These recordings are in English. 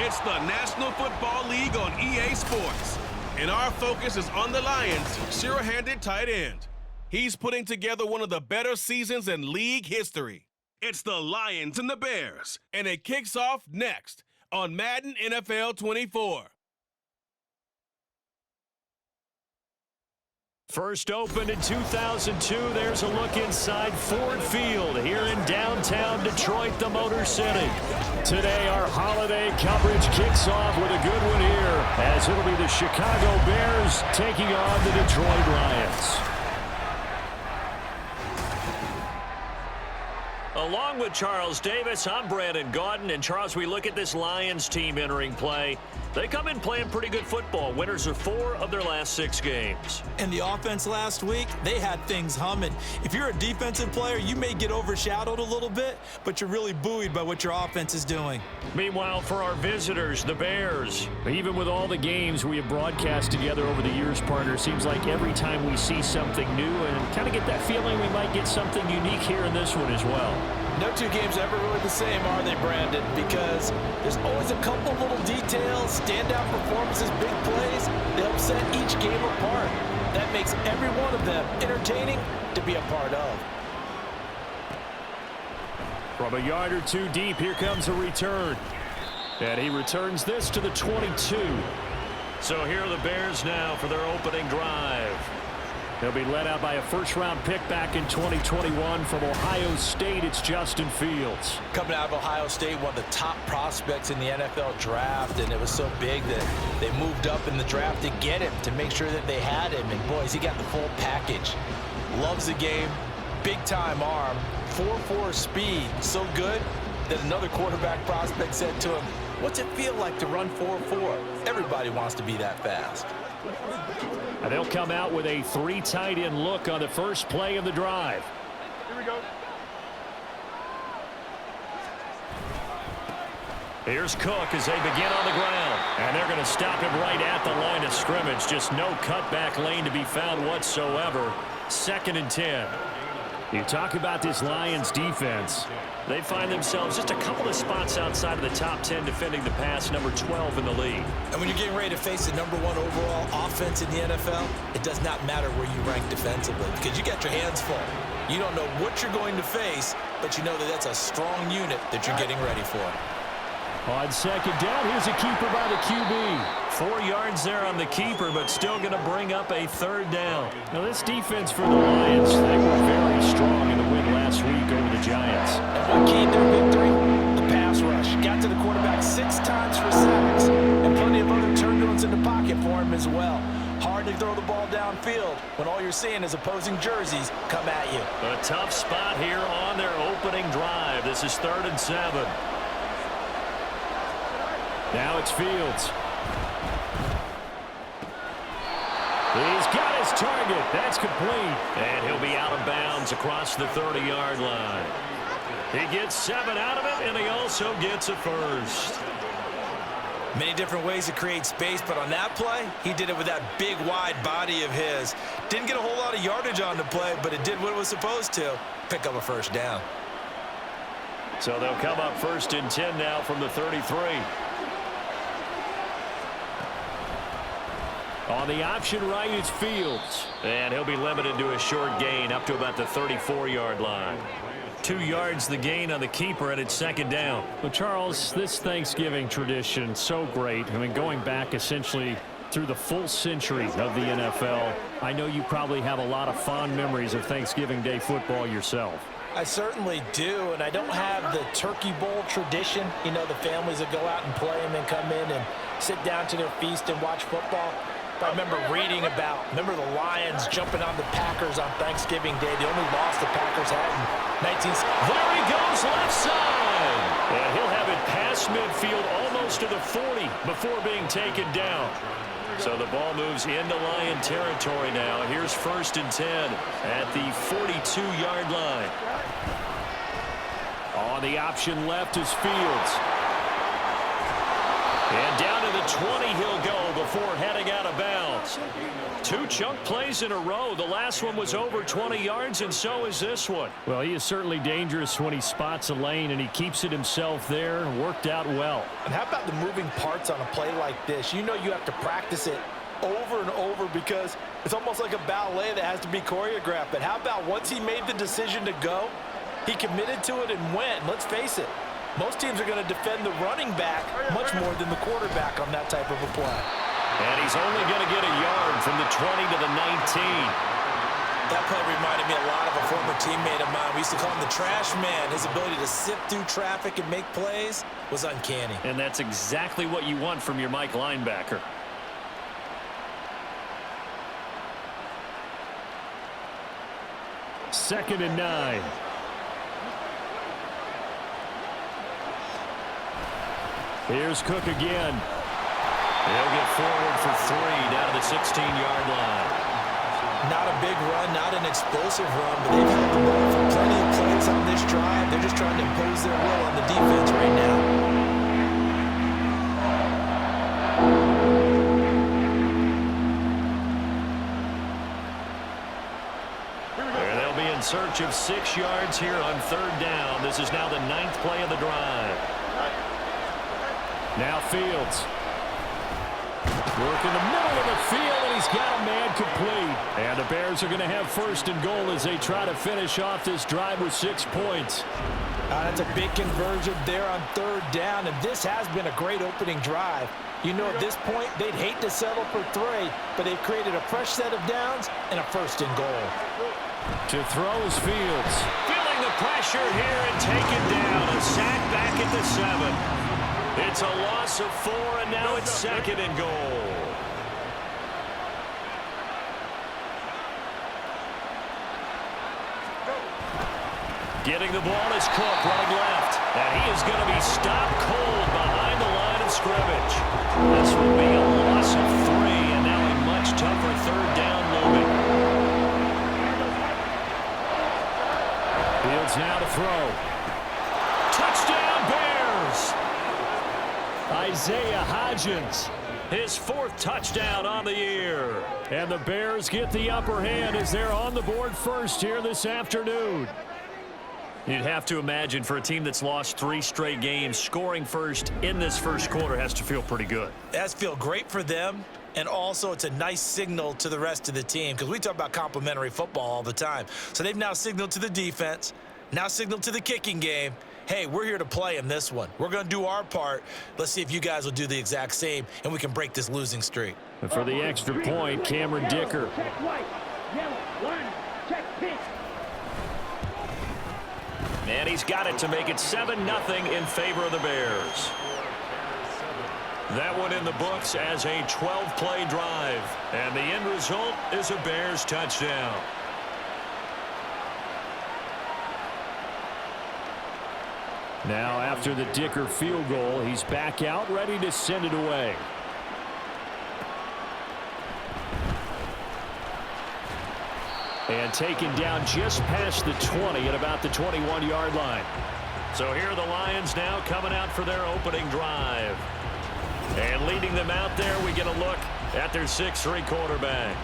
It's the National Football League on EA Sports. And our focus is on the Lions' sure-handed tight end. He's putting together one of the better seasons in league history. It's the Lions and the Bears, and it kicks off next on Madden NFL 24. First opened in 2002, there's a look inside Ford Field here in downtown Detroit, the Motor City. Today, our holiday coverage kicks off with a good one here, as it'll be the Chicago Bears taking on the Detroit Lions. Along with Charles Davis, I'm Brandon Gaudin. And Charles, we look at this Lions team entering play. They come in playing pretty good football. Winners are 4 of their last 6 games. And the offense last week, they had things humming. If you're a defensive player, you may get overshadowed a little bit, but you're really buoyed by what your offense is doing. Meanwhile, for our visitors, the Bears, even with all the games we have broadcast together over the years, partner, seems like every time we see something new and kind of get that feeling we might get something unique here in this one as well. No two games ever really the same, are they, Brandon? Because there's always a couple little details, standout performances, big plays that help set each game apart. That makes every one of them entertaining to be a part of. From a yard or two deep, here comes a return. And he returns this to the 22. So here are the Bears now for their opening drive. They'll be led out by a first-round pick back in 2021 from Ohio State. It's Justin Fields. Coming out of Ohio State, one of the top prospects in the NFL draft, and it was so big that they moved up in the draft to get him, to make sure that they had him. And, boys, he got the full package. Loves the game, big-time arm, 4.4 speed, so good that another quarterback prospect said to him, "What's it feel like to run 4.4? Everybody wants to be that fast." And they'll come out with a 3 tight end look on the first play of the drive. Here we go. Here's Cook as they begin on the ground. And they're going to stop him right at the line of scrimmage. Just no cutback lane to be found whatsoever. 2nd and 10. You talk about this Lions defense. They find themselves just a couple of spots outside of the top 10 defending the pass, number 12 in the league. And when you're getting ready to face the number 1 overall offense in the NFL, it does not matter where you rank defensively because you got your hands full. You don't know what you're going to face, but you know that that's a strong unit that you're getting ready for. On 2nd down, here's a keeper by the QB. 4 yards there on the keeper, but still going to bring up a 3rd down. Now, this defense for the Lions, they were very strong in the win last week over the Giants. And what keyed their victory? The pass rush. Got to the quarterback 6 times for sacks, and plenty of other turnovers in the pocket for him as well. Hard to throw the ball downfield when all you're seeing is opposing jerseys come at you. A tough spot here on their opening drive. This is 3rd and 7. Now it's Fields. He's got his target. That's complete. And he'll be out of bounds across the 30-yard line. He gets 7 out of it, and he also gets a first. Many different ways to create space, but on that play, he did it with that big, wide body of his. Didn't get a whole lot of yardage on the play, but it did what it was supposed to. Pick up a first down. So they'll come up 1st and 10 now from the 33. On the option right, it's Fields. And he'll be limited to a short gain up to about the 34-yard line. 2 yards the gain on the keeper, and it's 2nd down. Well, Charles, this Thanksgiving tradition, so great. I mean, going back essentially through the full century of the NFL, I know you probably have a lot of fond memories of Thanksgiving Day football yourself. I certainly do, and I don't have the Turkey Bowl tradition. You know, the families that go out and play and then come in and sit down to their feast and watch football. I remember reading about, the Lions jumping on the Packers on Thanksgiving Day. The only loss the Packers had in 19... There he goes, left side. And he'll have it past midfield almost to the 40 before being taken down. So the ball moves into Lion territory now. Here's 1st and 10 at the 42-yard line. On the option left is Fields. And down to the 20 he'll go before heading out of bounds. yards. 2 chunk plays in a row. The last one was over 20 yards, and so is this one. Well, he is certainly dangerous when he spots a lane, and he keeps it himself there. Worked out well. And how about the moving parts on a play like this? You know you have to practice it over and over because it's almost like a ballet that has to be choreographed. But how about once he made the decision to go, he committed to it and went. Let's face it, most teams are going to defend the running back much more than the quarterback on that type of a play. And he's only going to get a yard from the 20 to the 19. That play reminded me a lot of a former teammate of mine. We used to call him the trash man. His ability to sift through traffic and make plays was uncanny. And that's exactly what you want from your Mike linebacker. Second and 9. Here's Cook again. He'll get forward for 3 down to the 16-yard line. Not a big run, not an explosive run, but they've had the ball for plenty of plays on this drive. They're just trying to impose their will on the defense right now. And they'll be in search of 6 yards here on 3rd down. This is now the 9th play of the drive. Now Fields. Work in the middle of the field, and he's got a man complete. And the Bears are going to have 1st and goal as they try to finish off this drive with 6 points. That's a big conversion there on 3rd down, and this has been a great opening drive. You know, at this point, they'd hate to settle for 3, but they've created a fresh set of downs and a 1st and goal. To throw is Fields. Feeling the pressure here and taken down. A sack back at the 7. It's a loss of 4, and now it's 2nd and goal. Getting the ball is Cook running left. And he is going to be stopped cold behind the line of scrimmage. This will be a loss of 3, and now a much tougher 3rd down looming. Fields now to throw. Touchdown, Bears! Isaiah Hodgins. His 4th touchdown on the year. And the Bears get the upper hand as they're on the board first here this afternoon. You'd have to imagine for a team that's lost 3 straight games, scoring first in this first quarter has to feel pretty good. It has to feel great for them, and also it's a nice signal to the rest of the team because we talk about complimentary football all the time. So they've now signaled to the defense, now signaled to the kicking game, hey, we're here to play in this one. We're going to do our part. Let's see if you guys will do the exact same, and we can break this losing streak. And for the extra point, Cameron Dicker. And he's got it to make it 7-0 in favor of the Bears. That one in the books as a 12-play drive. And the end result is a Bears touchdown. Now after the Dicker field goal, he's back out ready to send it away. And taken down just past the 20 at about the 21-yard line. So here are the Lions now coming out for their opening drive. And leading them out there, we get a look at their 6'3" quarterback.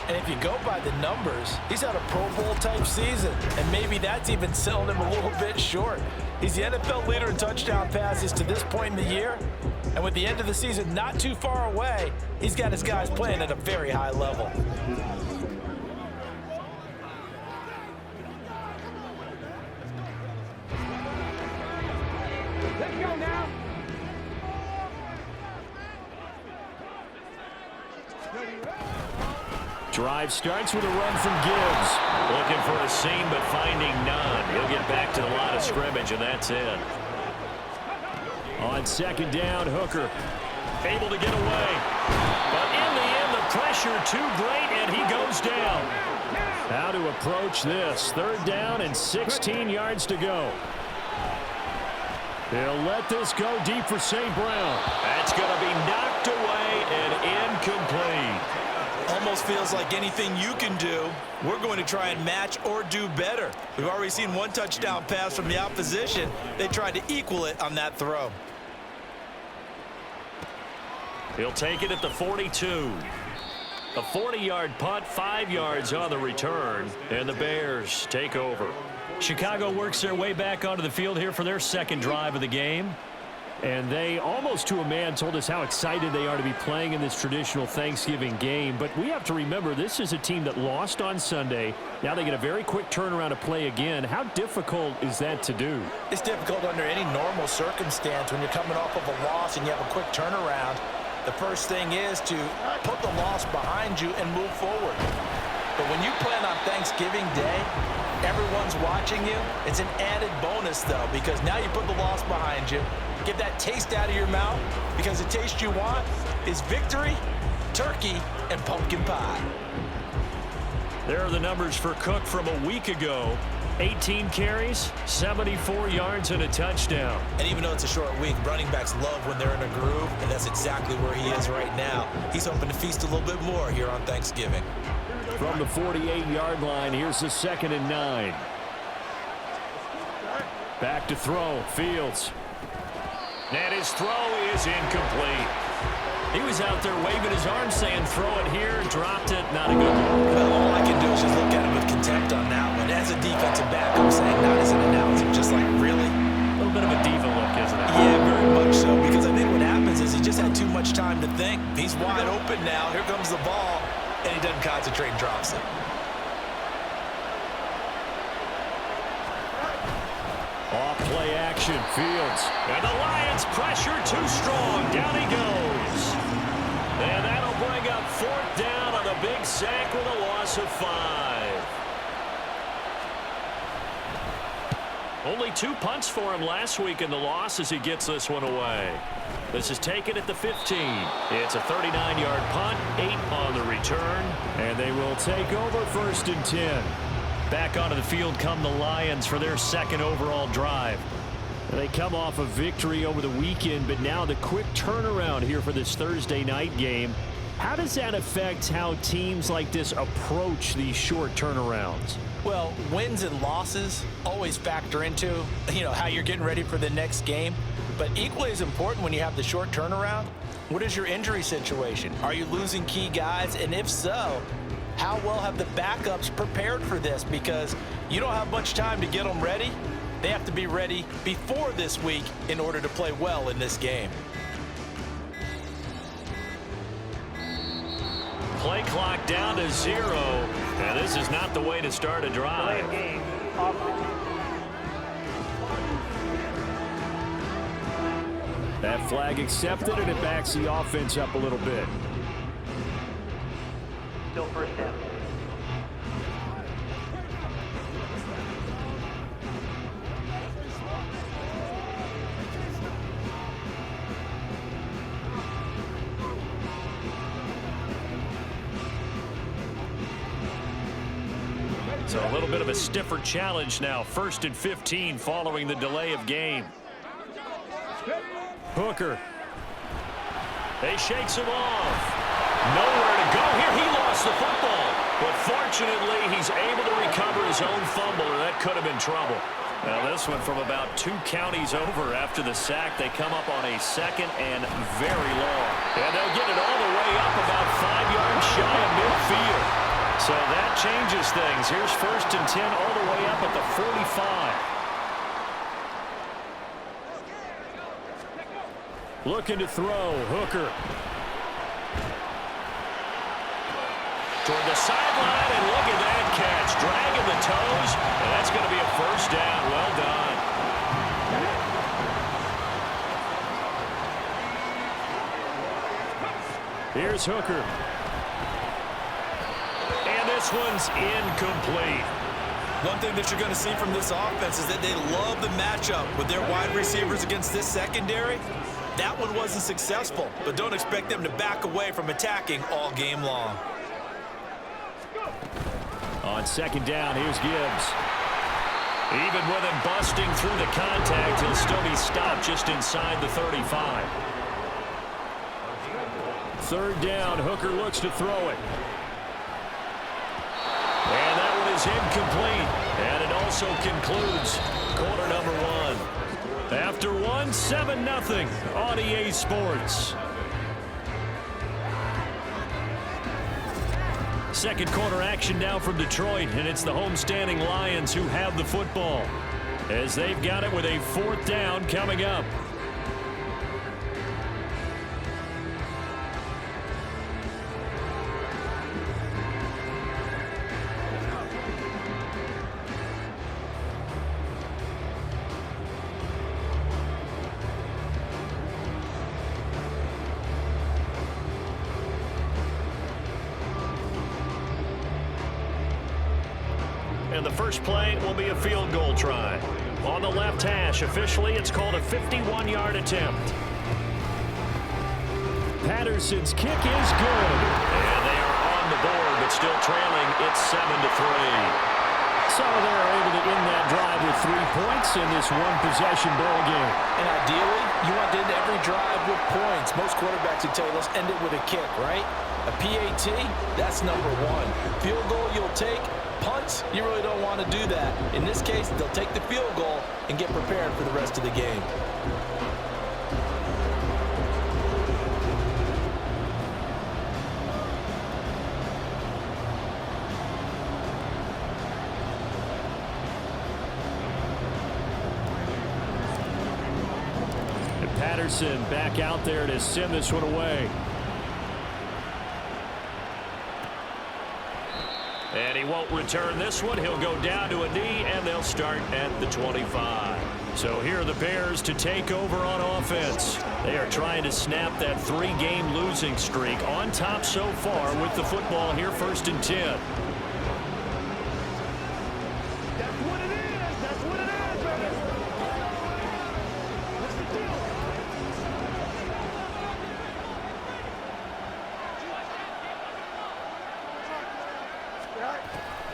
And if you go by the numbers, he's had a Pro Bowl type season, and maybe that's even selling him a little bit short. He's the NFL leader in touchdown passes to this point in the year, and with the end of the season not too far away, he's got his guys playing at a very high level. Let's go now. Drive starts with a run from Gibbs. Looking for a seam, but finding none. He'll get back to the line of scrimmage, and that's it. On 2nd down, Hooker. Able to get away. But in the end, the pressure too great, and he goes down. How to approach this. 3rd down and 16 yards to go. They'll let this go deep for St. Brown. That's going to be knocked away and incomplete. Almost feels like anything you can do, we're going to try and match or do better. We've already seen one touchdown pass from the opposition. They tried to equal it on that throw. He'll take it at the 42. A 40-yard punt, 5 yards on the return, and the Bears take over. Chicago works their way back onto the field here for their second drive of the game. And they, almost to a man, told us how excited they are to be playing in this traditional Thanksgiving game. But we have to remember, this is a team that lost on Sunday. Now they get a very quick turnaround to play again. How difficult is that to do? It's difficult under any normal circumstance when you're coming off of a loss and you have a quick turnaround. The first thing is to put the loss behind you and move forward. But when you plan on Thanksgiving Day, everyone's watching you. It's an added bonus, though, because now you put the loss behind you. Get that taste out of your mouth, because the taste you want is victory, turkey, and pumpkin pie. There are the numbers for Cook from a week ago. 18 carries, 74 yards, and a touchdown. And even though it's a short week, running backs love when they're in a groove, and that's exactly where he is right now. He's hoping to feast a little bit more here on Thanksgiving. From the 48-yard line, here's the 2nd and 9. Back to throw, Fields. And his throw is incomplete. He was out there waving his arm saying throw it here, dropped it, not a good look. Well, all I can do is just look at him with contempt on that one. As a defensive back, I'm saying not as an announcer, just like, really? A little bit of a diva look, isn't it? Yeah, very much so, because I think what happens is he just had too much time to think. He's wide open now. Here comes the ball, and he doesn't concentrate and drops it. Off play action, Fields. And the Lions pressure too strong. Down he goes. And that'll bring up 4th down on the big sack with a loss of 5. Only 2 punts for him last week in the loss as he gets this one away. This is taken at the 15. It's a 39-yard punt, 8 on the return. And they will take over 1st and 10. Back onto the field come the Lions for their second overall drive. They come off a victory over the weekend, but now the quick turnaround here for this Thursday night game. How does that affect how teams like this approach these short turnarounds? Well, wins and losses always factor into, how you're getting ready for the next game. But equally as important when you have the short turnaround, what is your injury situation? Are you losing key guys? And if so, how well have the backups prepared for this? Because you don't have much time to get them ready. They have to be ready before this week in order to play well in this game. Play clock down to 0. And this is not the way to start a drive. That flag accepted, and it backs the offense up a little bit. Still 1st down. So a little bit of a stiffer challenge now. 1st and 15 following the delay of game. Hooker. They shakes him off. Nowhere to go here. He lost the football. But fortunately, he's able to recover his own fumble, or that could have been trouble. Now this one from about 2 counties over after the sack. They come up on a 2nd and very long. And they'll get it all the way up about 5 yards shy of midfield. So that changes things. Here's 1st and 10 all the way up at the 45. Looking to throw, Hooker. Toward the sideline, and look at that catch. Dragging the toes, and that's going to be a 1st down. Well done. Here's Hooker. And this one's incomplete. One thing that you're going to see from this offense is that they love the matchup with their wide receivers against this secondary. That one wasn't successful, but don't expect them to back away from attacking all game long. On 2nd down, here's Gibbs. Even with him busting through the contact, he'll still be stopped just inside the 35. 3rd down, Hooker looks to throw it. And that one is incomplete. And it also concludes quarter number 1. After 1, 7-0 on EA Sports. Second quarter action now from Detroit, and it's the homestanding Lions who have the football as they've got it with a 4th down coming up. And the first play will be a field goal try. On the left hash, officially, it's called a 51-yard attempt. Patterson's kick is good. And they are on the board, but still trailing. It's 7-3. So they're able to end that drive with 3 points in this one-possession ball game. And ideally, you want to end every drive with points. Most quarterbacks would tell you, let's end it with a kick, right? A PAT, that's number 1. Field goal you'll take. Punts, you really don't want to do that. In this case, they'll take the field goal and get prepared for the rest of the game. And Patterson back out there to send this one away. And he won't return this one. He'll go down to a knee, and they'll start at the 25. So here are the Bears to take over on offense. They are trying to snap that 3-game losing streak on top so far with the football here, 1st and 10. That's what it is. That's what it is, baby. What's the deal?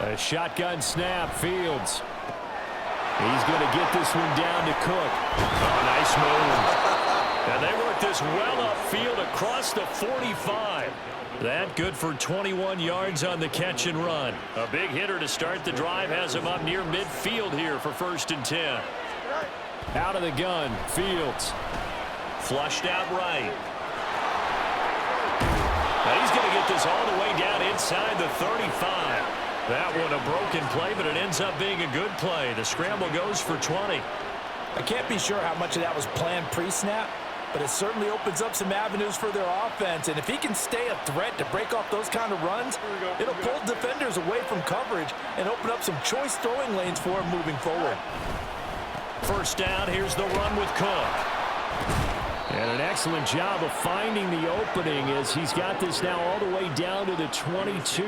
A shotgun snap, Fields. He's going to get this one down to Cook. Oh, nice move. And they work this well upfield across the 45. That good for 21 yards on the catch and run. A big hitter to start the drive has him up near midfield here for 1st and 10. Out of the gun, Fields. Flushed out right. Now he's going to get this all the way down inside the 35. That one a broken play, but it ends up being a good play. The scramble goes for 20. I can't be sure how much of that was planned pre-snap, but it certainly opens up some avenues for their offense. And if he can stay a threat to break off those kind of runs, it'll pull defenders away from coverage and open up some choice throwing lanes for him moving forward. First down, here's the run with Cook. And an excellent job of finding the opening as he's got this now all the way down to the 22.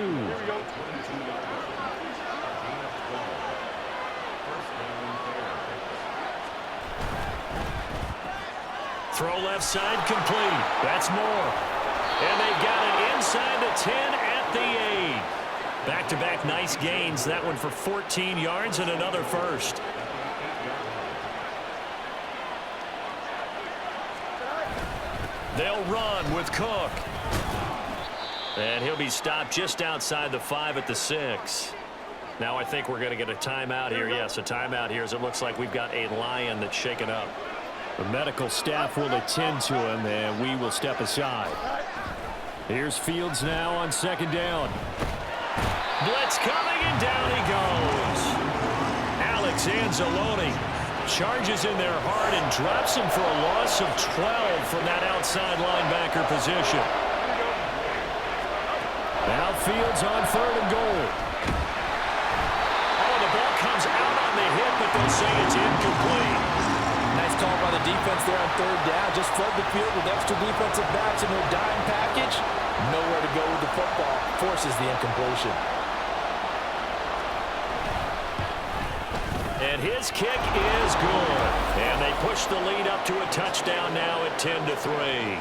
Throw left side complete. That's more. And they've got it inside the 10 at the 8. Back-to-back nice gains. That one for 14 yards and another first. They'll run with Cook. And he'll be stopped just outside the 5 at the 6. Now I think we're going to get a timeout here. Yes, a timeout here as it looks like we've got a Lion that's shaken up. The medical staff will attend to him, and we will step aside. Here's Fields now on 2nd down. Blitz coming, and down he goes. Alex Anzalone charges in there hard and drops him for a loss of 12 from that outside linebacker position. Now Fields on 3rd and goal. Oh, the ball comes out on the hit, but they'll say it's incomplete. Nice call by the defense there on 3rd down. Just flood the field with extra defensive backs in their dime package. Nowhere to go with the football. Forces the incompletion. And his kick is good. And they push the lead up to a touchdown now at 10-3.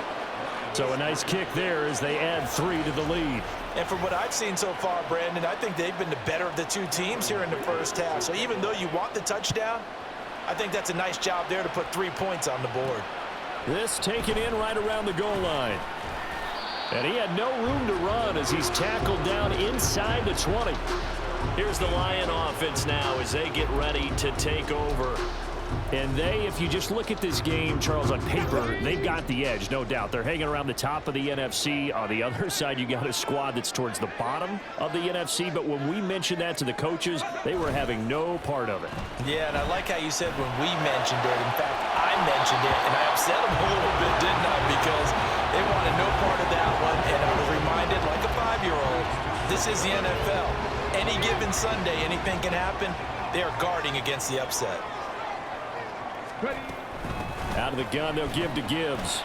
So a nice kick there as they add 3 to the lead. And from what I've seen so far, Brandon, I think they've been the better of the two teams here in the first half. So even though you want the touchdown, I think that's a nice job there to put 3 points on the board. This taken in right around the goal line. And he had no room to run as he's tackled down inside the 20. Here's the Lion offense now as they get ready to take over. And they, if you just look at this game, Charles, on paper, they've got the edge, no doubt. They're hanging around the top of the NFC. On the other side, you got a squad that's towards the bottom of the NFC. But when we mentioned that to the coaches, they were having no part of it. Yeah, and I like how you said when we mentioned it. In fact, I mentioned it, and I upset them a little bit, didn't I? Because they wanted no part of that one, and I was reminded, like a 5-year-old, this is the NFL. Any given Sunday, anything can happen. They are guarding against the upset. Out of the gun, they'll give to Gibbs.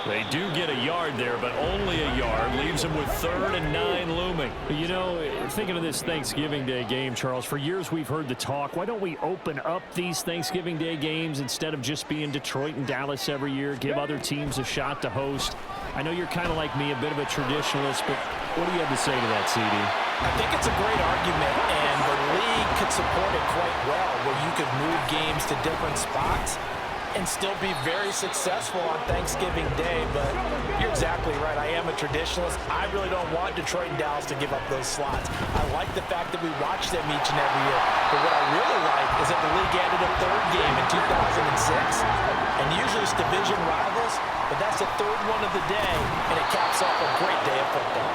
They do get a yard there, but only a yard. Leaves them with 3rd and 9 looming. You know, thinking of this Thanksgiving Day game, Charles, for years we've heard the talk, why don't we open up these Thanksgiving Day games instead of just being Detroit and Dallas every year, give other teams a shot to host? I know you're kind of like me, a bit of a traditionalist, but what do you have to say to that, CD? I think it's a great argument, and the league could support it quite well, where you could move games to different spots and still be very successful on Thanksgiving Day. But you're exactly right. I am a traditionalist. I really don't want Detroit and Dallas to give up those slots. I like the fact that we watch them each and every year. But what I really like is that the league added a 3rd game in 2006. And usually it's division rivals, but that's the 3rd one of the day, and it caps off a great day of football.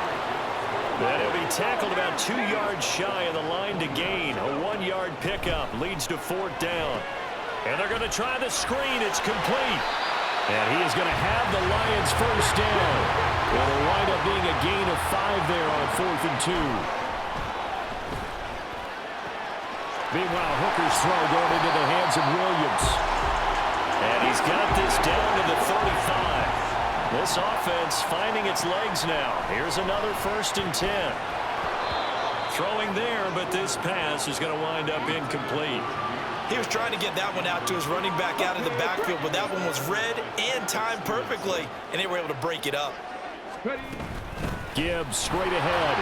And he'll be tackled about 2 yards shy of the line to gain. A 1-yard pickup leads to 4th down. And they're going to try the screen. It's complete. And he is going to have the Lions first down. It'll wind up being a gain of 5 there on 4th and 2. Meanwhile, Hooker's throw going into the hands of Williams. And he's got this down to the 35. This offense finding its legs now. Here's another 1st and 10. Throwing there, but this pass is going to wind up incomplete. He was trying to get that one out to his running back out of the backfield, but that one was read and timed perfectly, and they were able to break it up. Gibbs straight ahead.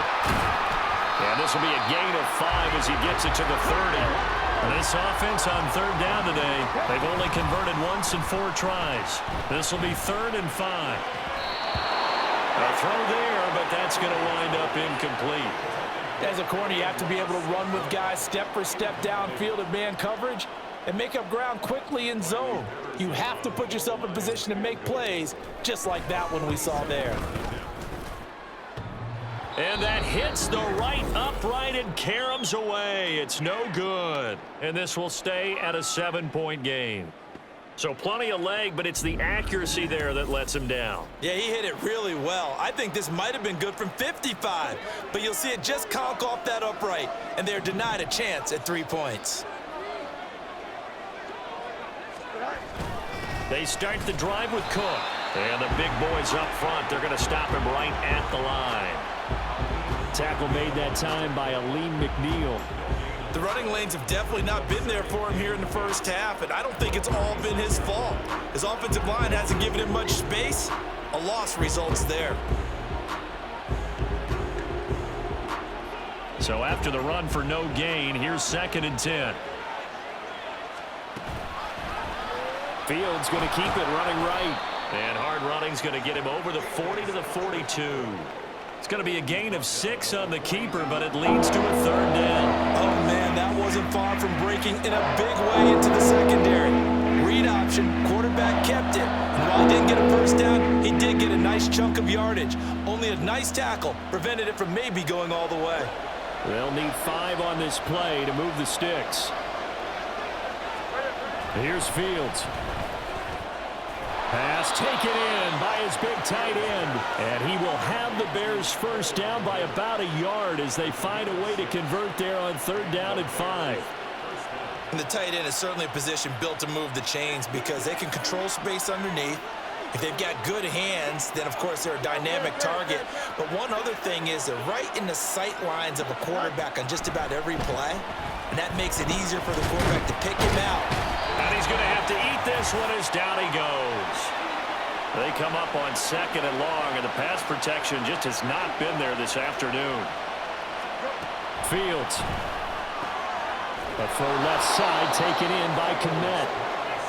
And this will be a gain of 5 as he gets it to the 30. This offense on 3rd down today, they've only converted once in 4 tries. This will be 3rd and 5. A throw there, but that's going to wind up incomplete. As a corner, you have to be able to run with guys step for step downfield in man coverage and make up ground quickly in zone. You have to put yourself in position to make plays, just like that one we saw there. And that hits the right upright and caroms away. It's no good. And this will stay at a 7-point game. So plenty of leg, but it's the accuracy there that lets him down. Yeah, he hit it really well. I think this might have been good from 55, but you'll see it just conk off that upright, and they're denied a chance at 3 points. They start the drive with Cook. And the big boys up front, they're going to stop him right at the line. Tackle made that time by Aleem McNeil. The running lanes have definitely not been there for him here in the first half, and I don't think it's all been his fault. His offensive line hasn't given him much space. A loss results there. So after the run for no gain, here's 2nd and 10. Fields going to keep it running right. And hard running's going to get him over the 40 to the 42. It's going to be a gain of 6 on the keeper, but it leads to a 3rd down. Oh, man, that wasn't far from breaking in a big way into the secondary. Read option, quarterback kept it. And while he didn't get a first down, he did get a nice chunk of yardage. Only a nice tackle prevented it from maybe going all the way. They'll need 5 on this play to move the sticks. Here's Fields. Pass taken in by his big tight end. And he will have the Bears first down by about a yard as they find a way to convert there on 3rd down and 5. And the tight end is certainly a position built to move the chains because they can control space underneath. If they've got good hands, then of course they're a dynamic target. But one other thing is they're right in the sight lines of a quarterback on just about every play. And that makes it easier for the quarterback to pick him out. And he's going to have to eat this one as down he goes. They come up on 2nd and long, and the pass protection just has not been there this afternoon. Fields. A throw left side taken in by Kmet.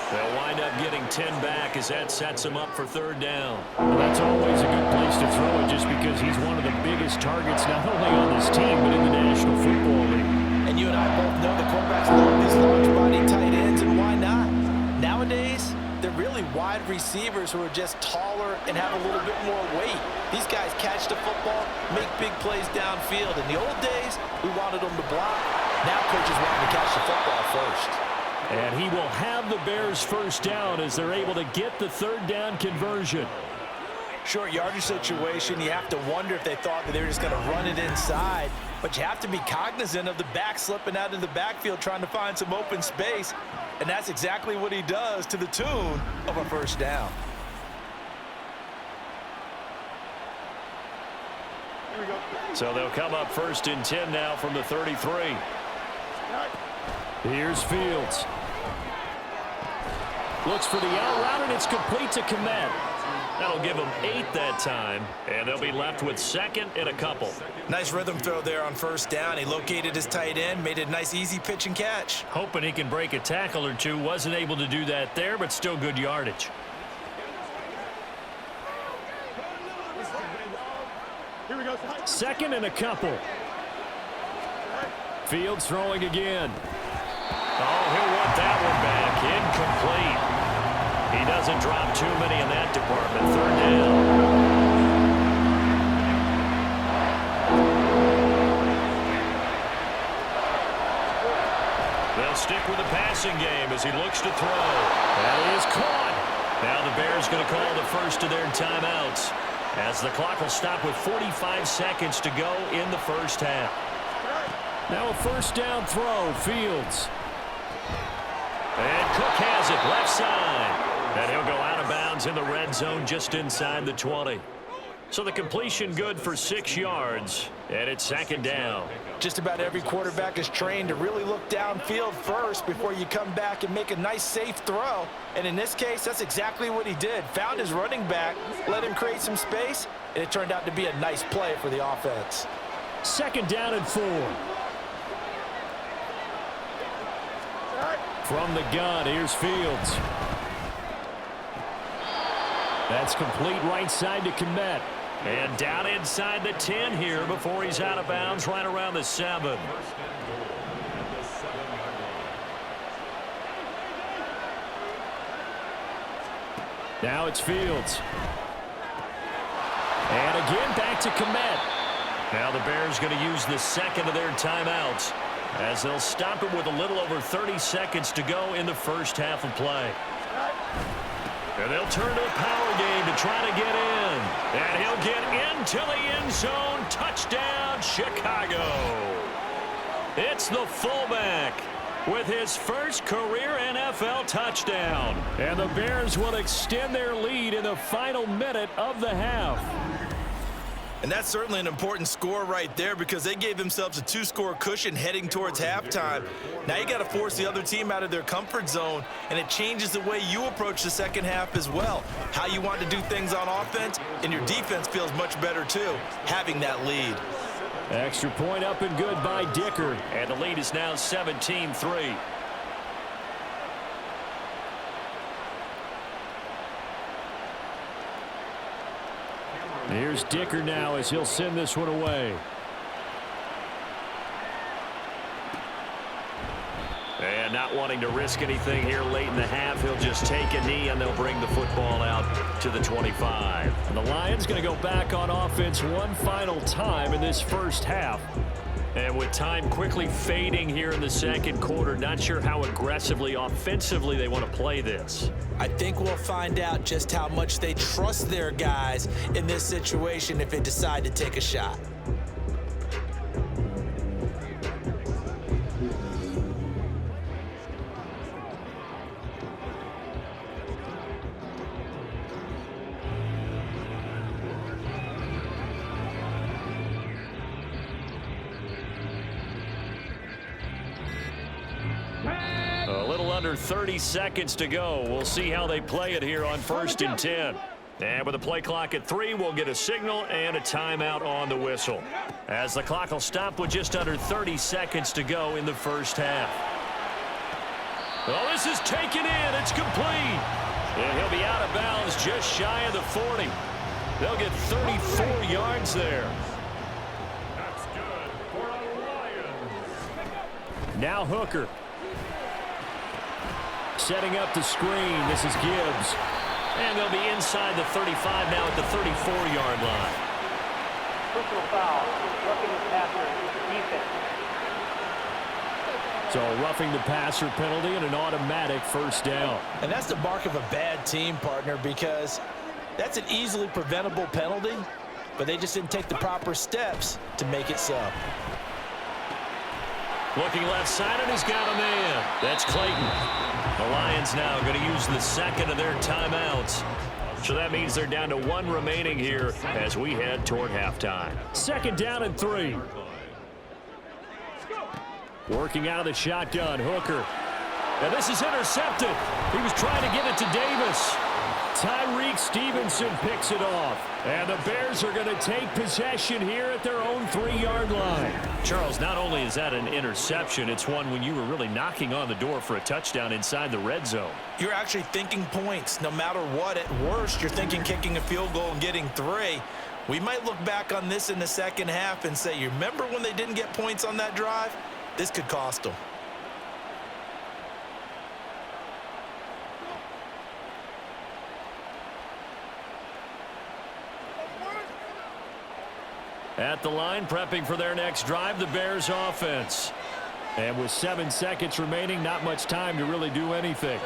They'll wind up getting 10 back as that sets him up for 3rd down. Well, that's always a good place to throw it just because he's one of the biggest targets not only on this team but in the National Football League. And you and I both know the quarterbacks love these large body tight ends, and why not? receivers who are just taller and have a little bit more weight. These guys catch the football, make big plays downfield. In the old days, we wanted them to block. Now coaches want them to catch the football first. And he will have the Bears first down as they're able to get the third down conversion. Short yardage situation, you have to wonder if they thought that they were just going to run it inside. But you have to be cognizant of the back slipping out of the backfield trying to find some open space. And that's exactly what he does to the tune of a first down. So they'll come up 1st and 10 now from the 33. Here's Fields. Looks for the out route, and it's complete to Komet. That'll give them 8 that time, and they'll be left with 2nd and a couple. Nice rhythm throw there on first down. He located his tight end, made it a nice easy pitch and catch. Hoping he can break a tackle or two. Wasn't able to do that there, but still good yardage. Here we go. 2nd and a couple. Fields throwing again. Oh, he'll want that one back. Incomplete. He doesn't drop too many in that department. 3rd down. They'll stick with the passing game as he looks to throw. That is caught. Now the Bears going to call the first of their timeouts as the clock will stop with 45 seconds to go in the first half. Now a first down throw. Fields. And Cook has it left side. And he'll go out of bounds in the red zone just inside the 20. So the completion good for 6 yards. And it's 2nd down. Just about every quarterback is trained to really look downfield first before you come back and make a nice safe throw. And in this case, that's exactly what he did. Found his running back, let him create some space, and it turned out to be a nice play for the offense. 2nd down and 4. From the gun, here's Fields. That's complete right side to Komet. And down inside the 10 here before he's out of bounds right around the 7. Now it's Fields. And again back to Komet. Now the Bears going to use the 2nd of their timeouts as they'll stop it with a little over 30 seconds to go in the first half of play. And they'll turn to a power game to try to get in. And he'll get into the end zone. Touchdown, Chicago. It's the fullback with his first career NFL touchdown. And the Bears will extend their lead in the final minute of the half. And that's certainly an important score right there because they gave themselves a 2-score cushion heading towards halftime. Now you got to force the other team out of their comfort zone, and it changes the way you approach the second half as well. How you want to do things on offense, and your defense feels much better too, having that lead. Extra point up and good by Dicker. And the lead is now 17-3. Here's Dicker now as he'll send this one away. And not wanting to risk anything here late in the half, he'll just take a knee and they'll bring the football out to the 25. And the Lions going to go back on offense one final time in this first half. And with time quickly fading here in the second quarter, not sure how aggressively, offensively they want to play this. I think we'll find out just how much they trust their guys in this situation if they decide to take a shot. A little under 30 seconds to go. We'll see how they play it here on 1st and 10. And with the play clock at 3, we'll get a signal and a timeout on the whistle. As the clock will stop with just under 30 seconds to go in the first half. Oh, this is taken in. It's complete. And he'll be out of bounds just shy of the 40. They'll get 34 yards there. That's good for a Lions. Now Hooker. Setting up the screen. This is Gibbs. And they'll be inside the 35 now at the 34-yard line. Personal foul, roughing the passer, defense. So a roughing the passer penalty and an automatic first down. And that's the mark of a bad team, partner, because that's an easily preventable penalty, but they just didn't take the proper steps to make it so. Looking left side, and he's got a man. That's Clayton. The Lions now going to use the second of their timeouts. So that means they're down to one remaining here as we head toward halftime. Second down and 3. Working out of the shotgun, Hooker. And this is intercepted. He was trying to give it to Davis. Tyreek Stevenson picks it off. And the Bears are going to take possession here at their own 3-yard line. Charles, not only is that an interception, it's one when you were really knocking on the door for a touchdown inside the red zone. You're actually thinking points. No matter what, at worst, you're thinking kicking a field goal and getting 3. We might look back on this in the second half and say, you remember when they didn't get points on that drive? This could cost them. At the line, prepping for their next drive, the Bears offense. And with 7 seconds remaining, not much time to really do anything.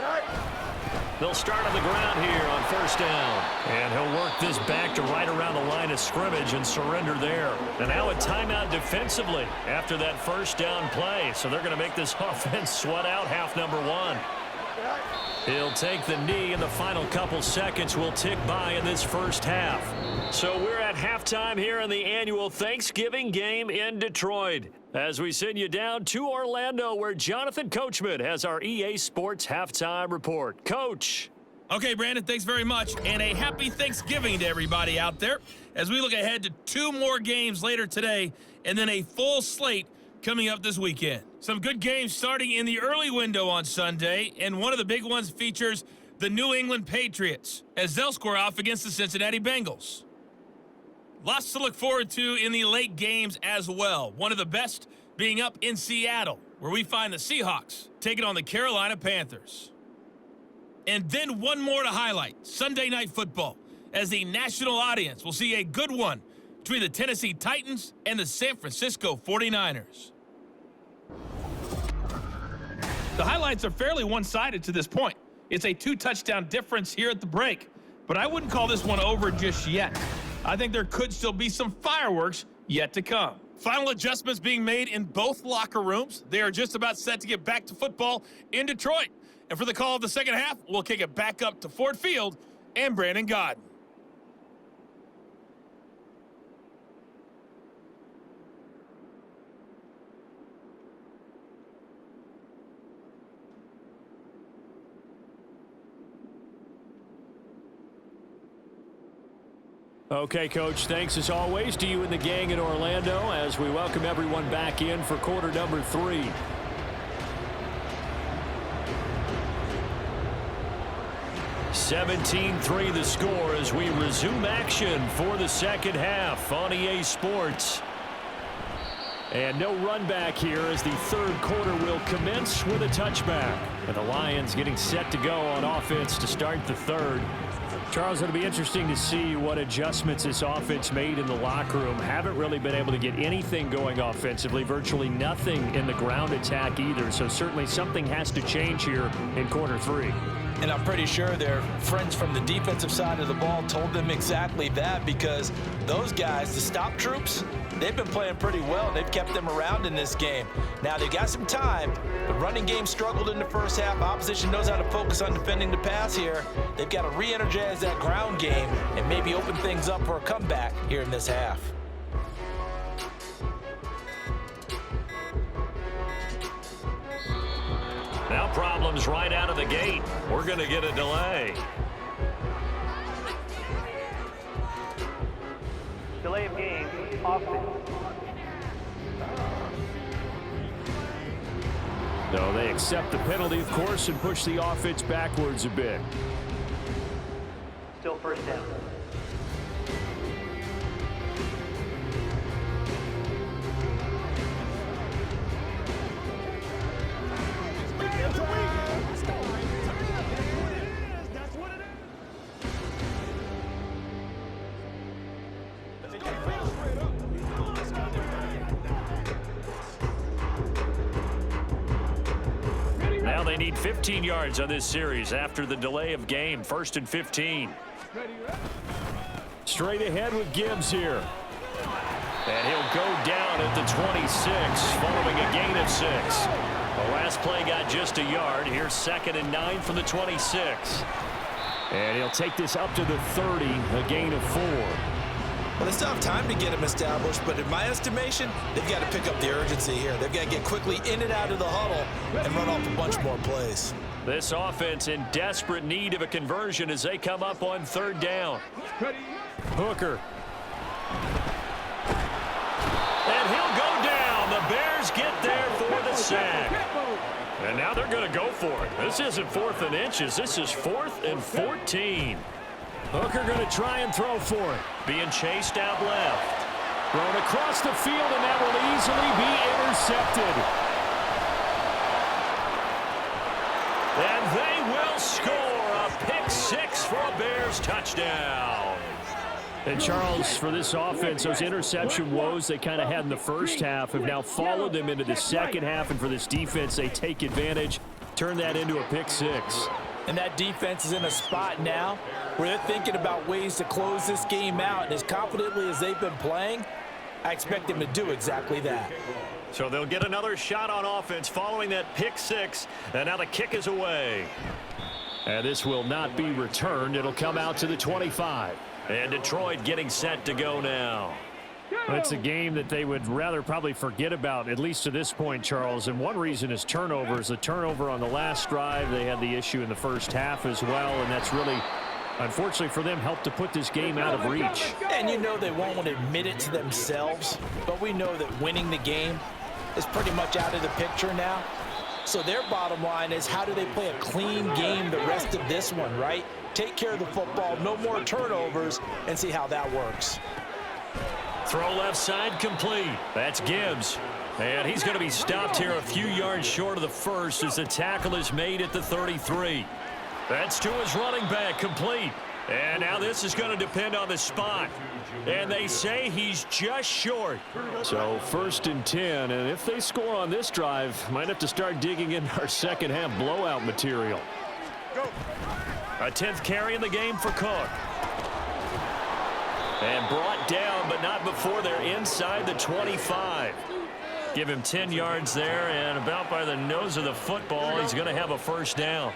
They'll start on the ground here on first down. And he'll work this back to right around the line of scrimmage and surrender there. And now a timeout defensively after that first down play. So they're going to make this offense sweat out half number 1. He'll take the knee, and the final couple seconds will tick by in this first half. So we're at halftime here in the annual Thanksgiving game in Detroit, as we send you down to Orlando, where Jonathan Coachman has our EA Sports halftime report. Coach. Okay, Brandon, thanks very much, and a happy Thanksgiving to everybody out there as we look ahead to 2 more games later today and then a full slate coming up this weekend. Some good games starting in the early window on Sunday, and one of the big ones features the New England Patriots as they'll square off against the Cincinnati Bengals. Lots to look forward to in the late games as well. One of the best being up in Seattle, where we find the Seahawks taking on the Carolina Panthers. And then one more to highlight, Sunday Night Football, as the national audience will see a good one between the Tennessee Titans and the San Francisco 49ers. The highlights are fairly one-sided to this point. It's a 2-touchdown difference here at the break, but I wouldn't call this one over just yet. I think there could still be some fireworks yet to come. Final adjustments being made in both locker rooms. They are just about set to get back to football in Detroit. And for the call of the second half, we'll kick it back up to Ford Field and Brandon Godden. Okay, Coach, thanks as always to you and the gang in Orlando as we welcome everyone back in for quarter number 3. (17-3) the score as we resume action for the second half on EA Sports. And no run back here as the third quarter will commence with a touchback. And the Lions getting set to go on offense to start the third. Charles, it'll be interesting to see what adjustments this offense made in the locker room. Haven't really been able to get anything going offensively, virtually nothing in the ground attack either. So certainly something has to change here in quarter 3. And I'm pretty sure their friends from the defensive side of the ball told them exactly that, because those guys, the stop troops, they've been playing pretty well. They've kept them around in this game. Now, they got some time. The running game struggled in the first half. Opposition knows how to focus on defending the pass here. They've got to re-energize that ground game and maybe open things up for a comeback here in this half. Now problems right out of the gate. We're going to get a delay. Delay of game, offense. So they accept the penalty, of course, and push the offense backwards a bit. Still first down. Well, they need 15 yards on this series after the delay of game. 1st and 15. Straight ahead with Gibbs here. And he'll go down at the 26 following a gain of 6. The last play got just a yard. Here's 2nd and 9 from the 26. And he'll take this up to the 30, a gain of 4. Well, they still have time to get him established, but in my estimation, they've got to pick up the urgency here. They've got to get quickly in and out of the huddle and run off a bunch more plays. This offense in desperate need of a conversion as they come up on 3rd down. Hooker. And he'll go down. The Bears get there for the sack. And now they're going to go for it. This isn't 4th and inches. This is 4th and 14. Hooker going to try and throw for it. Being chased out left. Thrown across the field, and that will easily be intercepted. And they will score a pick 6 for a Bears touchdown. And Charles, for this offense, those interception woes they kind of had in the first half have now followed them into the second half. And for this defense, they take advantage, turn that into a pick 6. And that defense is in a spot now where they're thinking about ways to close this game out. And as confidently as they've been playing, I expect them to do exactly that. So they'll get another shot on offense following that pick 6. And now the kick is away. And this will not be returned. It'll come out to the 25. And Detroit getting set to go now. It's a game that they would rather probably forget about, at least to this point, Charles. And one reason is turnovers. The turnover on the last drive, they had the issue in the first half as well. And that's really, unfortunately for them, helped to put this game out of reach. And you know they won't admit it to themselves, but we know that winning the game is pretty much out of the picture now. So their bottom line is, how do they play a clean game the rest of this one, right? Take care of the football, no more turnovers, and see how that works. Throw left side complete. That's Gibbs. And he's going to be stopped here a few yards short of the first as the tackle is made at the 33. That's to his running back, complete. And now this is going to depend on the spot. And they say he's just short. So 1st and 10, and if they score on this drive, might have to start digging in our second half blowout material. A 10th carry in the game for Cook. And brought down, but not before they're inside the 25. Give him 10 yards there, and about by the nose of the football, he's going to have a 1st down.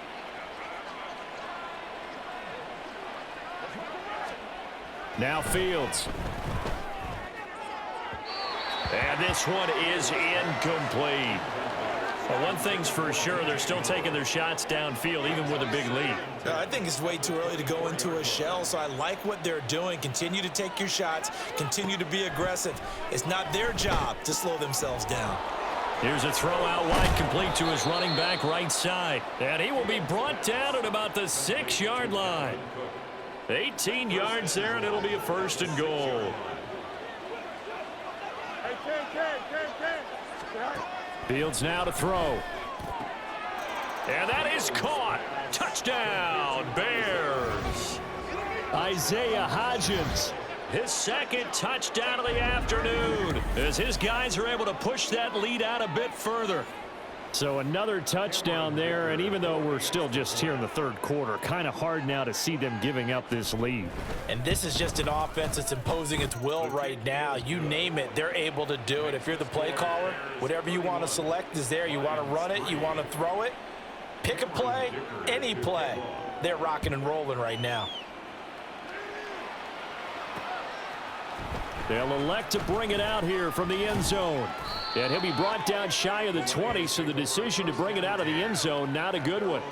Now Fields. And this one is incomplete. Well, one thing's for sure, they're still taking their shots downfield, even with a big lead. I think it's way too early to go into a shell, so I like what they're doing. Continue to take your shots. Continue to be aggressive. It's not their job to slow themselves down. Here's a throw out wide, complete to his running back right side. And he will be brought down at about the 6-yard line. 18 yards there, and it'll be a 1st and goal. Fields now to throw. And that is caught. Touchdown, Bears. Isaiah Hodgins. His 2nd touchdown of the afternoon as his guys are able to push that lead out a bit further. So another touchdown there, and even though we're still just here in the 3rd quarter, kind of hard now to see them giving up this lead. And this is just an offense that's imposing its will right now. You name it, they're able to do it. If you're the play caller, whatever you want to select is there. You want to run it, you want to throw it, pick a play, any play. They're rocking and rolling right now. They'll elect to bring it out here from the end zone. And he'll be brought down shy of the 20, so the decision to bring it out of the end zone, not a good one.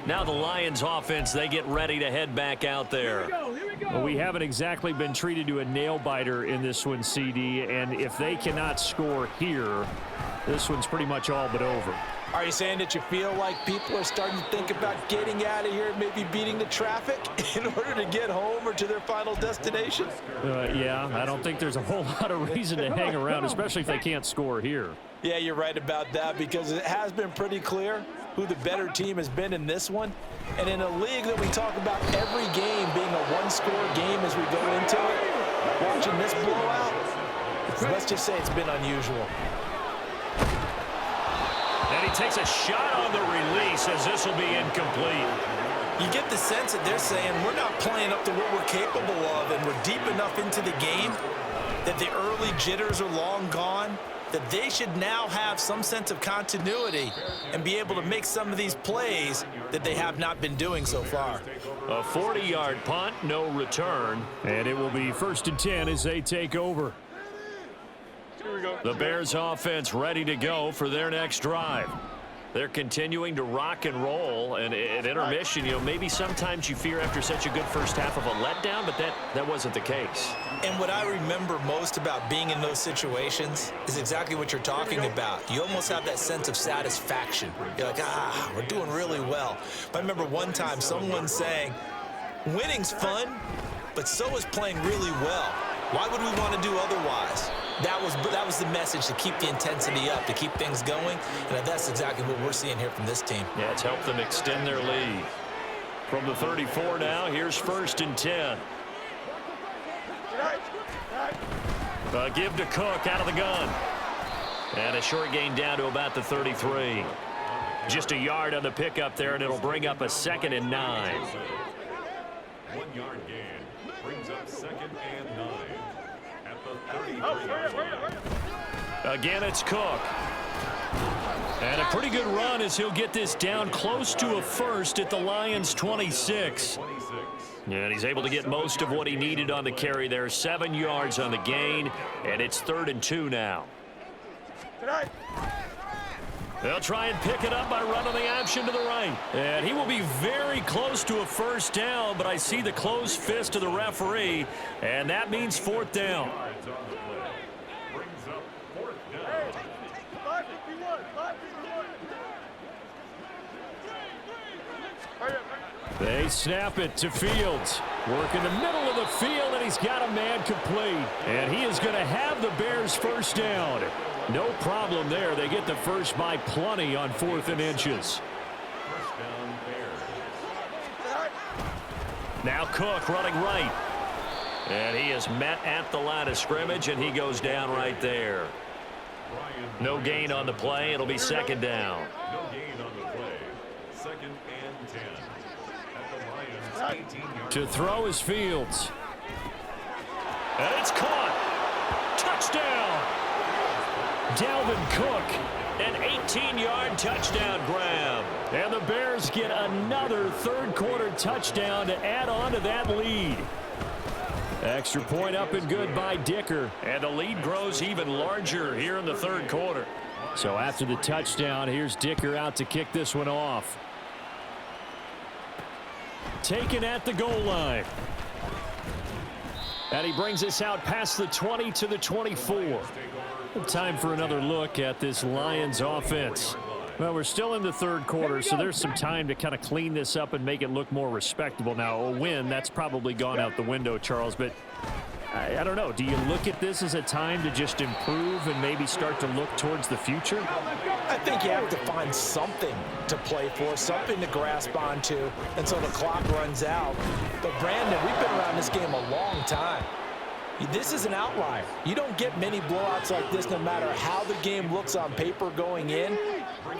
Now the Lions offense, they get ready to head back out there. Well, we haven't exactly been treated to a nail-biter in this one, CD, and if they cannot score here, this one's pretty much all but over. Are you saying that you feel like people are starting to think about getting out of here and maybe beating the traffic in order to get home or to their final destination? Yeah, I don't think there's a whole lot of reason to hang around, especially if they can't score here. Yeah, you're right about that, because it has been pretty clear who the better team has been in this one. And in a league that we talk about every game being a one-score game as we go into it, watching this blowout, let's just say it's been unusual. And he takes a shot on the release as this will be incomplete. You get the sense that they're saying we're not playing up to what we're capable of, and we're deep enough into the game that the early jitters are long gone, that they should now have some sense of continuity and be able to make some of these plays that they have not been doing so far. A 40-yard punt, no return. And it will be 1st and 10 as they take over. The Bears offense ready to go for their next drive. They're continuing to rock and roll, and at intermission, maybe sometimes you fear after such a good first half of a letdown, but that wasn't the case. And what I remember most about being in those situations is exactly what you're talking about. You almost have that sense of satisfaction. You're like, we're doing really well. But I remember one time someone saying, winning's fun, but so is playing really well. Why would we want to do otherwise? That was the message, to keep the intensity up, to keep things going, and that's exactly what we're seeing here from this team. Yeah, it's helped them extend their lead. From the 34 now, here's 1st and 10. Give to Cook out of the gun. And a short gain down to about the 33. Just a yard on the pickup there, and it'll bring up a 2nd and 9. 1 yard gain brings up 2nd and 9 at the 33. Again, it's Cook. And a pretty good run as he'll get this down close to a first at the Lions' 26. And he's able to get most of what he needed on the carry there. 7 yards on the gain, and it's 3rd and 2 now. They'll try and pick it up by running the option to the right. And he will be very close to a first down, but I see the closed fist of the referee, and that means 4th down. They snap it to Fields. Work in the middle of the field, and he's got a man complete. And he is going to have the Bears' first down. No problem there. They get the first by plenty on 4th and inches. Now Cook running right. And he is met at the line of scrimmage, and he goes down right there. No gain on the play. It'll be 2nd down. No gain on the play. 2nd and 10. To throw is Fields. And it's caught. Touchdown. Dalvin Cook. An 18-yard touchdown grab. And the Bears get another 3rd quarter touchdown to add on to that lead. Extra point up and good by Dicker. And the lead grows even larger here in the 3rd quarter. So after the touchdown, here's Dicker out to kick this one off. Taken at the goal line. And he brings us out past the 20 to the 24. Time for another look at this Lions offense. Well, we're still in the 3rd quarter, so there's some time to kind of clean this up and make it look more respectable. Now, a win, that's probably gone out the window, Charles, but I don't know. Do you look at this as a time to just improve and maybe start to look towards the future? I think you have to find something to play for, something to grasp onto until the clock runs out. But, Brandon, we've been around this game a long time. This is an outlier. You don't get many blowouts like this no matter how the game looks on paper going in.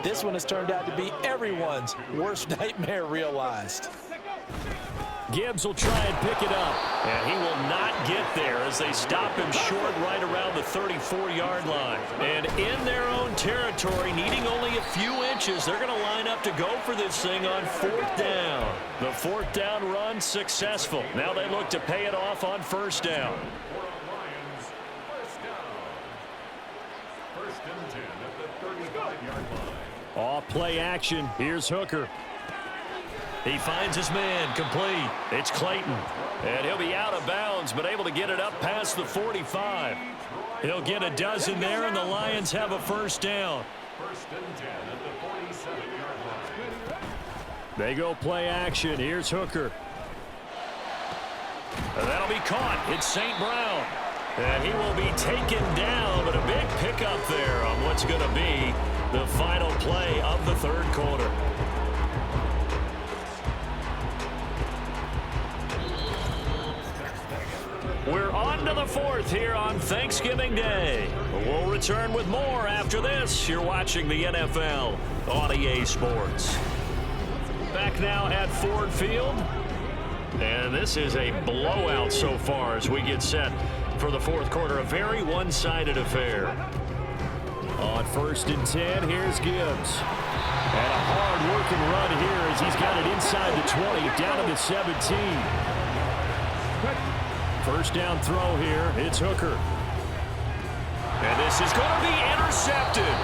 This one has turned out to be everyone's worst nightmare realized. Gibbs will try and pick it up. And he will not get there as they stop him short right around the 34-yard line. And in their own territory, needing only a few inches, they're going to line up to go for this thing on 4th down. The 4th down run successful. Now they look to pay it off on 1st down. Off play action. Here's Hooker. He finds his man complete. It's Clayton. And he'll be out of bounds, but able to get it up past the 45. He'll get a dozen there, and the Lions have a 1st down. 1st and 10 at the 47-yard line. They go play action. Here's Hooker. And that'll be caught. It's St. Brown. And he will be taken down, but a big pickup there on what's going to be the final play of the 3rd quarter. We're on to the fourth here on Thanksgiving Day. We'll return with more after this. You're watching the NFL on EA Sports. Back now at Ford Field. And this is a blowout so far as we get set for the fourth quarter. A very one-sided affair. On 1st and 10, here's Gibbs. And a hard-working run here as he's got it inside the 20, down to the 17. First down throw here, it's Hooker. And this is going to be intercepted.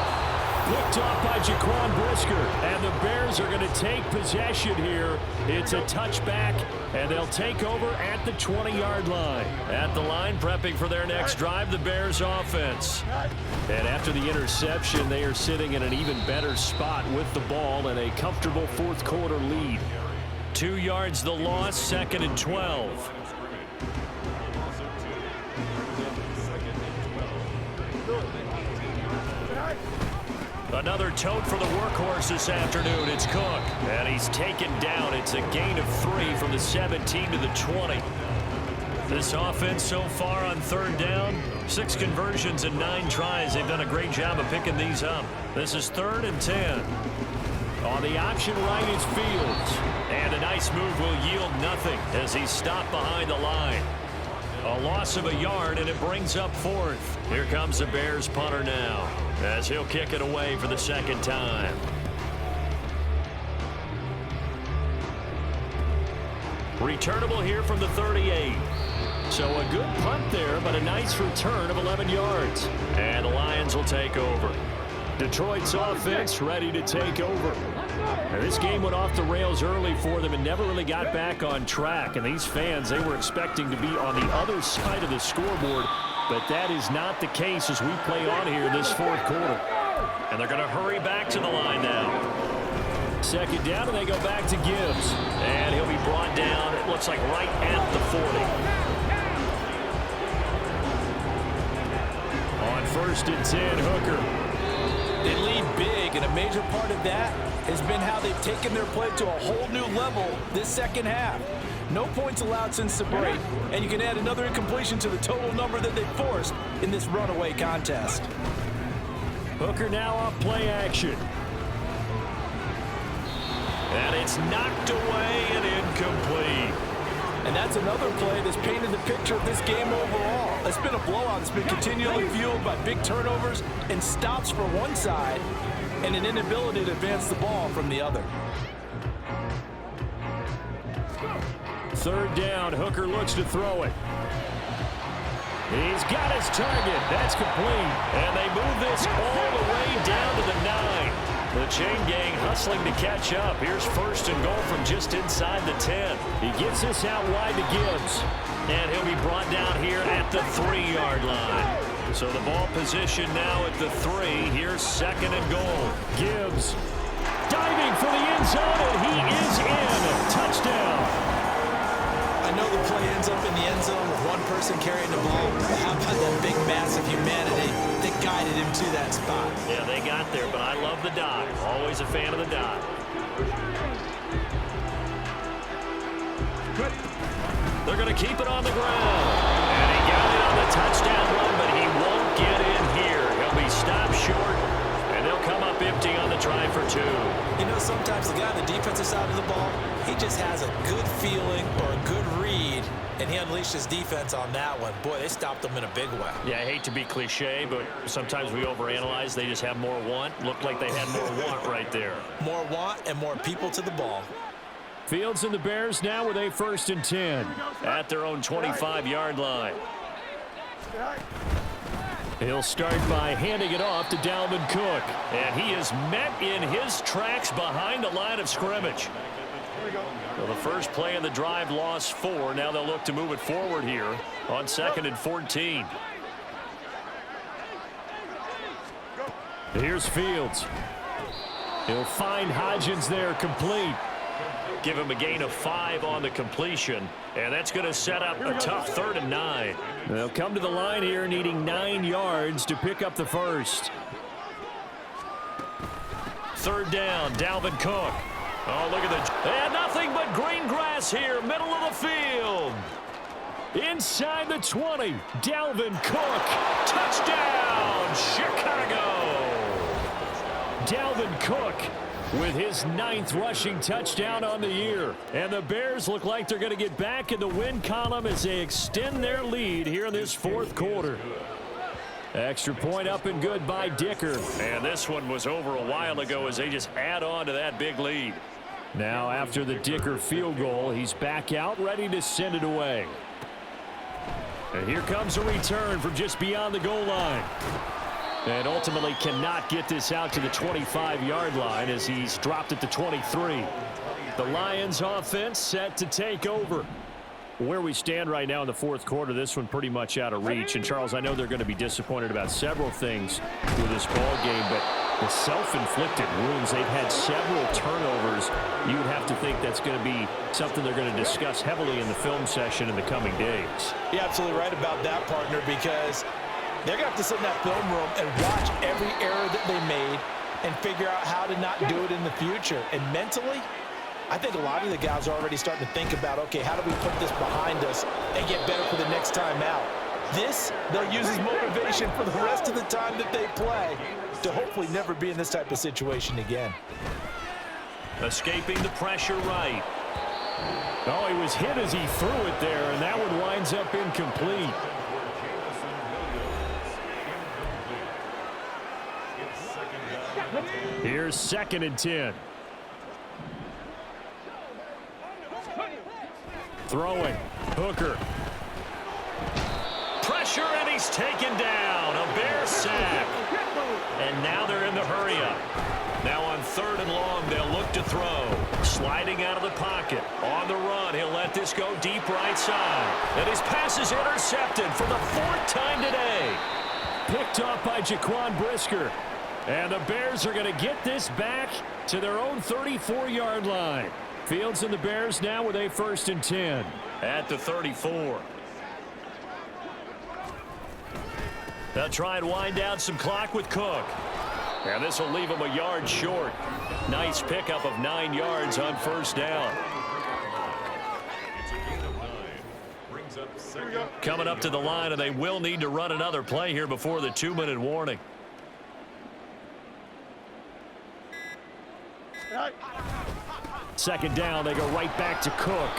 Picked off by Jaquan Brisker. And the Bears are going to take possession here. It's a touchback, and they'll take over at the 20-yard line. At the line, prepping for their next drive, the Bears offense. And after the interception, they are sitting in an even better spot with the ball and a comfortable fourth quarter lead. 2 yards the loss, 2nd and 12. Another tote for the workhorse this afternoon. It's Cook. And he's taken down. It's a gain of 3 from the 17 to the 20. This offense so far on 3rd down, 6 conversions and 9 tries. They've done a great job of picking these up. This is 3rd and 10. On the option right is Fields. And a nice move will yield nothing as he's stopped behind the line. A loss of a yard, and it brings up 4th. Here comes the Bears punter now as he'll kick it away for the 2nd time. Returnable here from the 38. So a good punt there, but a nice return of 11 yards. And the Lions will take over. Detroit's offense ready to take over. Now, this game went off the rails early for them and never really got back on track. And these fans, they were expecting to be on the other side of the scoreboard. But that is not the case as we play on here this fourth quarter. And they're going to hurry back to the line now. 2nd down, and they go back to Gibbs. And he'll be brought down, it looks like right at the 40. On 1st and 10, Hooker. They lead big, and a major part of that has been how they've taken their play to a whole new level this second half. No points allowed since the break, and you can add another incompletion to the total number that they've forced in this runaway contest. Hooker now off play action. And it's knocked away and incomplete. And that's another play that's painted the picture of this game overall. It's been a blowout that's been continually fueled by big turnovers and stops for one side and an inability to advance the ball from the other. 3rd down, Hooker looks to throw it. He's got his target. That's complete. And they move this all the way down to the 9. The chain gang hustling to catch up. Here's 1st and goal from just inside the 10. He gets this out wide to Gibbs. And he'll be brought down here at the 3-yard line. So the ball position now at the 3. Here's 2nd and goal. Gibbs diving for the end zone, and he is in. Touchdown. I know the play ends up in the end zone with one person carrying the ball. But how about that big mass of humanity that guided him to that spot? Yeah, they got there, but I love the dive. Always a fan of the dive. They're going to keep it on the ground. And he got it on the touchdown run, but he won't get in here. He'll be stopped short, and they'll come up empty on the try for 2. You know, sometimes the guy on the defensive side of the ball, he just has a good feeling or a good read, and he unleashed his defense on that one. Boy, they stopped him in a big way. Yeah, I hate to be cliche, but sometimes we overanalyze. They just have more want. Looked like they had more want right there. More want and more people to the ball. Fields and the Bears now with a 1st and 10. At their own 25-yard line. He'll start by handing it off to Dalvin Cook. And he is met in his tracks behind the line of scrimmage. Well, the first play of the drive lost 4. Now they'll look to move it forward here on 2nd and 14. Here's Fields. He'll find Hodgins there complete. Give him a gain of 5 on the completion. And that's going to set up a tough 3rd and 9. They'll come to the line here needing 9 yards to pick up the first. 3rd down, Dalvin Cook. Oh, look at the... And nothing but green grass here, middle of the field. Inside the 20, Dalvin Cook. Touchdown, Chicago. Dalvin Cook with his 9th rushing touchdown on the year. And the Bears look like they're going to get back in the win column as they extend their lead here in this fourth quarter. Extra point up and good by Dicker. And this one was over a while ago as they just add on to that big lead. Now after the Dicker field goal, he's back out ready to send it away. And here comes a return from just beyond the goal line. And ultimately cannot get this out to the 25-yard line as he's dropped it to 23. The Lions offense set to take over. Where we stand right now in the fourth quarter, this one pretty much out of reach. And, Charles, I know they're going to be disappointed about several things with this ball game, but the self-inflicted wounds, they've had several turnovers. You would have to think that's going to be something they're going to discuss heavily in the film session in the coming days. You're absolutely right about that, partner, because they're going to have to sit in that film room and watch every error that they made and figure out how to not do it in the future. And mentally, I think a lot of the guys are already starting to think about, okay, how do we put this behind us and get better for the next time out? This, they'll use as motivation for the rest of the time that they play to hopefully never be in this type of situation again. Escaping the pressure right. Oh, he was hit as he threw it there, and that one winds up incomplete. Here's 2nd and 10. Throwing. Hooker. Pressure, and he's taken down. A Bear sack. And now they're in the hurry-up. Now on 3rd and long, they'll look to throw. Sliding out of the pocket. On the run, he'll let this go deep right side. And his pass is intercepted for the 4th time today. Picked off by Jaquan Brisker. And the Bears are going to get this back to their own 34-yard line. Fields and the Bears now with a 1st and 10. At the 34. They'll try and wind down some clock with Cook. And this will leave him a yard short. Nice pickup of 9 yards on 1st down. Coming up to the line, and they will need to run another play here before the 2-minute warning. Second down, they go right back to Cook.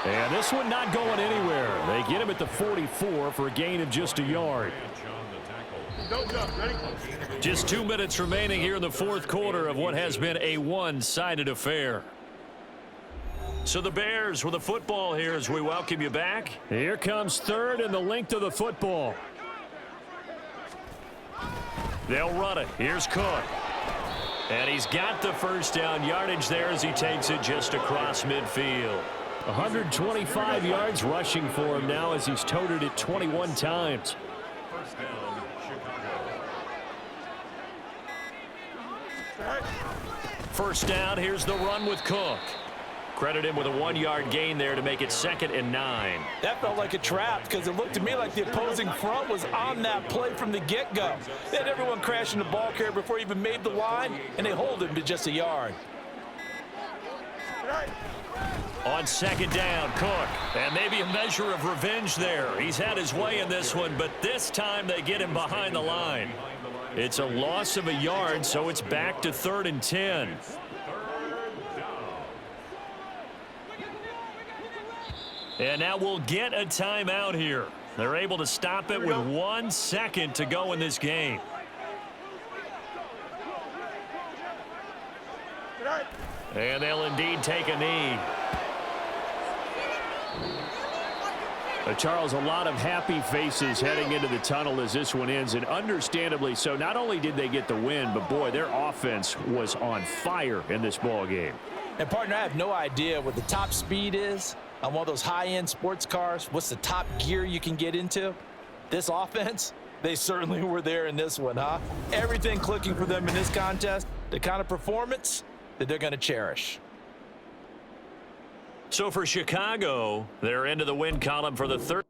And this one not going anywhere. They get him at the 44 for a gain of just a yard. Just 2 minutes remaining here in the fourth quarter of what has been a one-sided affair. So the Bears with the football here as we welcome you back. Here comes 3rd and the length of the football. They'll run it. Here's Cook. And he's got the 1st down yardage there as he takes it just across midfield. 125 yards rushing for him now as he's toted it 21 times. 1st down, Chicago. 1st down, here's the run with Cook. Credit him with a 1-yard gain there to make it 2nd and 9. That felt like a trap because it looked to me like the opposing front was on that play from the get-go. They had everyone crashing the ball carrier before he even made the line, and they hold him to just a yard. On 2nd down, Cook. And maybe a measure of revenge there. He's had his way in this one, but this time they get him behind the line. It's a loss of a yard, so it's back to 3rd and 10. And now we'll get a timeout here. They're able to stop it with 1 second to go in this game. And they'll indeed take a knee. Charles, a lot of happy faces heading into the tunnel as this one ends, and understandably so. Not only did they get the win, but boy, their offense was on fire in this ball game. And partner, I have no idea what the top speed is on one of those high-end sports cars. What's the top gear you can get into? This offense, they certainly were there in this one, huh? Everything clicking for them in this contest, the kind of performance that they're going to cherish. So for Chicago, they're into the win column for the 3rd.